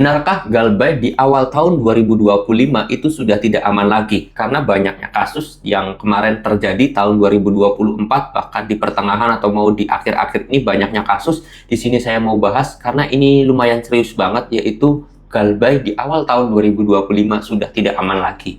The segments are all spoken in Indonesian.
Benarkah Galbay di awal tahun 2025 itu sudah tidak aman lagi? Karena banyaknya kasus yang kemarin terjadi tahun 2024, bahkan di pertengahan atau mau di akhir-akhir ini banyaknya kasus. Di sini saya mau bahas karena ini lumayan serius banget, yaitu Galbay di awal tahun 2025 sudah tidak aman lagi.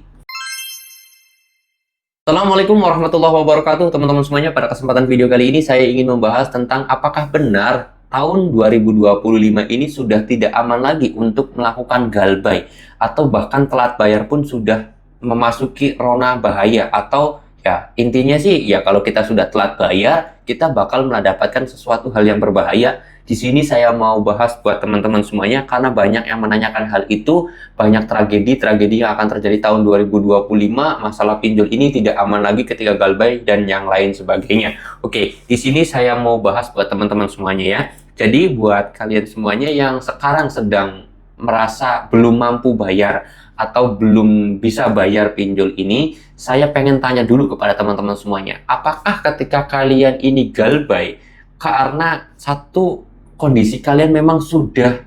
Assalamualaikum warahmatullahi wabarakatuh teman-teman semuanya. Pada kesempatan video kali ini saya ingin membahas tentang apakah benar tahun 2025 ini sudah tidak aman lagi untuk melakukan galbay, atau bahkan telat bayar pun sudah memasuki rona bahaya. Atau ya intinya sih ya, kalau kita sudah telat bayar kita bakal mendapatkan sesuatu hal yang berbahaya. Di sini saya mau bahas buat teman-teman semuanya karena banyak yang menanyakan hal itu, banyak tragedi-tragedi yang akan terjadi tahun 2025, masalah pinjol ini tidak aman lagi ketika galbay dan yang lain sebagainya. Oke, di sini saya mau bahas buat teman-teman semuanya ya. Jadi buat kalian semuanya yang sekarang sedang merasa belum mampu bayar atau belum bisa bayar pinjol ini, saya pengen tanya dulu kepada teman-teman semuanya. Apakah ketika kalian ini galbay karena satu kondisi kalian memang sudah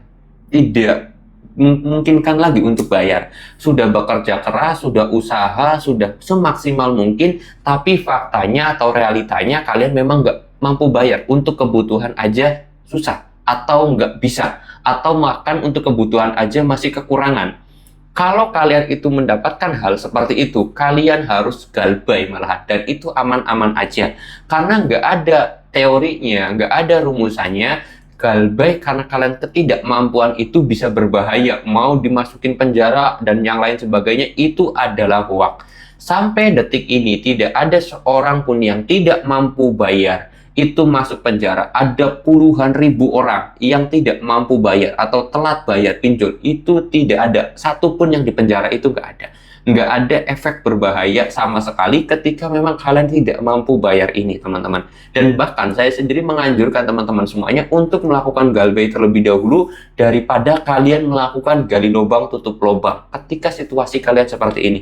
tidak memungkinkan lagi untuk bayar, sudah bekerja keras, sudah usaha, sudah semaksimal mungkin, tapi faktanya atau realitanya kalian memang nggak mampu bayar, untuk kebutuhan aja susah, atau nggak bisa, atau makan untuk kebutuhan aja masih kekurangan. Kalau kalian itu mendapatkan hal seperti itu, kalian harus galbay malahan, dan itu aman-aman aja. Karena nggak ada teorinya, nggak ada rumusannya. Galbay karena kalian ketidakmampuan itu bisa berbahaya, mau dimasukin penjara dan yang lain sebagainya, itu adalah hoax. Sampai detik ini tidak ada seorang pun yang tidak mampu bayar itu masuk penjara. Ada puluhan ribu orang yang tidak mampu bayar atau telat bayar pinjol, itu tidak ada satupun yang di penjara, itu nggak ada. Nggak ada efek berbahaya sama sekali ketika memang kalian tidak mampu bayar ini, teman-teman. Dan bahkan saya sendiri menganjurkan teman-teman semuanya untuk melakukan galbay terlebih dahulu daripada kalian melakukan gali lubang tutup lubang. Ketika situasi kalian seperti ini,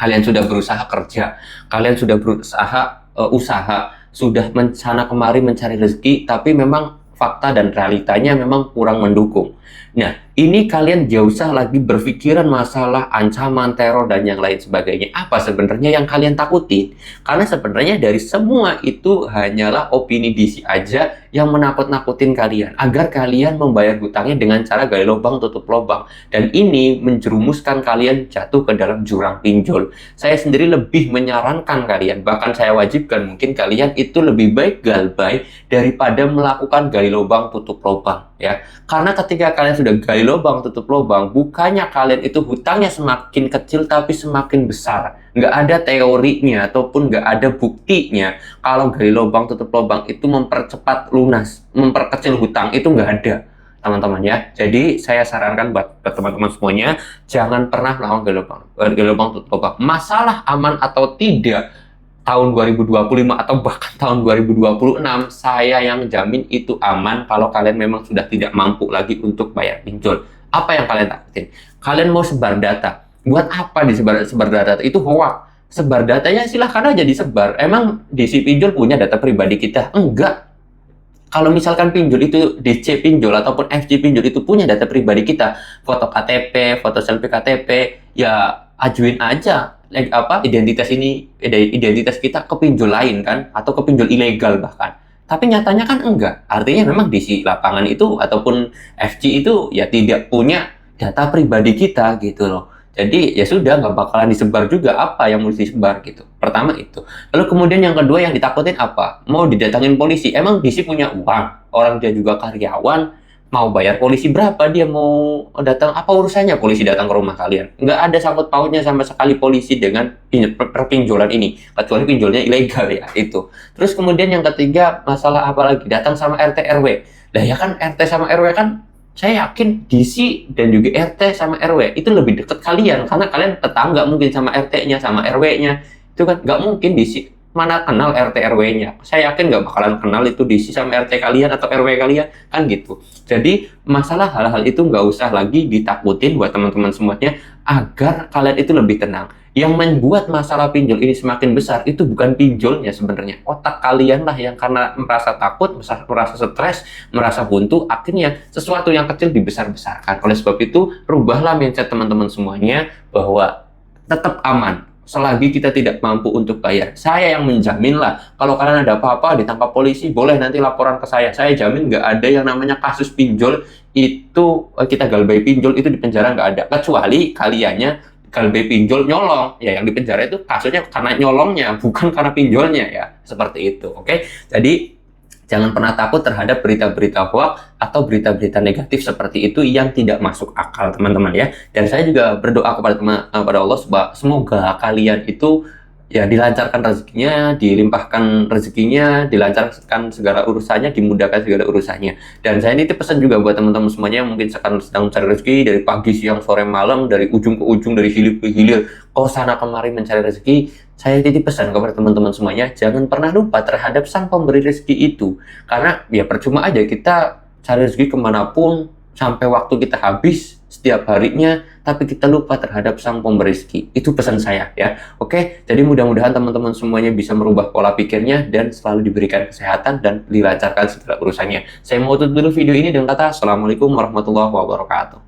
kalian sudah berusaha kerja, kalian sudah berusaha usaha, sudah sana kemari mencari rezeki, tapi memang fakta dan realitanya memang kurang mendukung. Nah, ini kalian jauh usah lagi berpikiran masalah ancaman, teror, dan yang lain sebagainya. Apa sebenarnya yang kalian takutin? Karena sebenarnya dari semua itu hanyalah opini DC aja yang menakut-nakutin kalian, agar kalian membayar hutangnya dengan cara gali lubang tutup lubang. Dan ini menjerumuskan kalian jatuh ke dalam jurang pinjol. Saya sendiri lebih menyarankan kalian, bahkan saya wajibkan mungkin kalian itu lebih baik galbay daripada melakukan gali lubang tutup lubang ya. Karena ketika kalian sudah gali lubang tutup lubang, bukannya kalian itu hutangnya semakin kecil tapi semakin besar. Nggak ada teorinya ataupun nggak ada buktinya kalau gali lubang tutup lubang itu mempercepat lunas, memperkecil hutang, itu nggak ada, teman-teman ya. Jadi saya sarankan buat teman-teman semuanya, jangan pernah melakukan gali lubang tutup lubang. Masalah aman atau tidak tahun 2025 atau bahkan tahun 2026, saya yang jamin itu aman kalau kalian memang sudah tidak mampu lagi untuk bayar pinjol. Apa yang kalian takutin? Kalian mau sebar data. Buat apa sebar data? Itu hoax. Sebar datanya silahkan aja disebar. Emang DC pinjol punya data pribadi kita? Enggak. Kalau misalkan pinjol itu, DC pinjol ataupun FC pinjol itu punya data pribadi kita, foto KTP, foto selfie KTP, ya ajuin aja identitas kita ke pinjol lain kan, atau ke pinjol ilegal bahkan. Tapi nyatanya kan enggak. Artinya memang di lapangan itu ataupun FC itu ya tidak punya data pribadi kita gitu loh. Jadi ya sudah, nggak bakalan disebar juga apa yang mesti disebar gitu. Pertama itu. Lalu kemudian yang kedua yang ditakutin apa? Mau didatangin polisi. Emang DC punya uang? Orang dia juga karyawan, mau bayar polisi berapa? Dia mau datang, apa urusannya polisi datang ke rumah kalian? Nggak ada sangkut pautnya sama sekali polisi dengan perpinjolan ini, kecuali pinjolnya ilegal ya itu. Terus kemudian yang ketiga, masalah apa lagi? Datang sama RT RW. Lah ya kan, RT sama RW kan saya yakin DC dan juga RT sama RW itu lebih dekat kalian, karena kalian tetangga mungkin sama RT-nya, sama RW-nya. Itu kan nggak mungkin DC mana kenal RT RW-nya. Saya yakin nggak bakalan kenal itu diisi sama RT kalian atau RW kalian, kan gitu. Jadi masalah hal-hal itu nggak usah lagi ditakutin buat teman-teman semuanya, agar kalian itu lebih tenang. Yang membuat masalah pinjol ini semakin besar itu bukan pinjolnya sebenarnya. Otak kalian lah yang karena merasa takut, merasa stres, merasa buntu, akhirnya sesuatu yang kecil dibesar-besarkan. Oleh sebab itu, rubahlah mindset teman-teman semuanya bahwa tetap aman selagi kita tidak mampu untuk bayar. Saya yang menjamin lah, kalau kalian ada apa-apa ditangkap polisi, boleh nanti laporan ke saya. Saya jamin nggak ada yang namanya kasus pinjol itu kita galbay pinjol itu di penjara, nggak ada. Kecuali kaliannya galbay pinjol nyolong, ya yang di penjara itu kasusnya karena nyolongnya, bukan karena pinjolnya ya, seperti itu. Oke, jadi jangan pernah takut terhadap berita-berita hoax atau berita-berita negatif seperti itu yang tidak masuk akal, teman-teman ya. Dan saya juga berdoa kepada Allah semoga kalian itu ya dilancarkan rezekinya, dilimpahkan rezekinya, dilancarkan segala urusannya, dimudahkan segala urusannya. Dan saya ini pesan juga buat teman-teman semuanya yang mungkin sedang mencari rezeki dari pagi, siang, sore, malam, dari ujung ke ujung, dari hilir ke hilir, sana kemari mencari rezeki. Saya titip pesan kepada teman-teman semuanya, jangan pernah lupa terhadap sang pemberi rezeki itu. Karena ya percuma aja kita cari rezeki kemanapun, sampai waktu kita habis setiap harinya, tapi kita lupa terhadap sang pemberi rezeki. Itu pesan saya ya. Oke, jadi mudah-mudahan teman-teman semuanya bisa merubah pola pikirnya dan selalu diberikan kesehatan dan dilancarkan segala urusannya. Saya mau tutup dulu video ini dengan kata Assalamualaikum warahmatullahi wabarakatuh.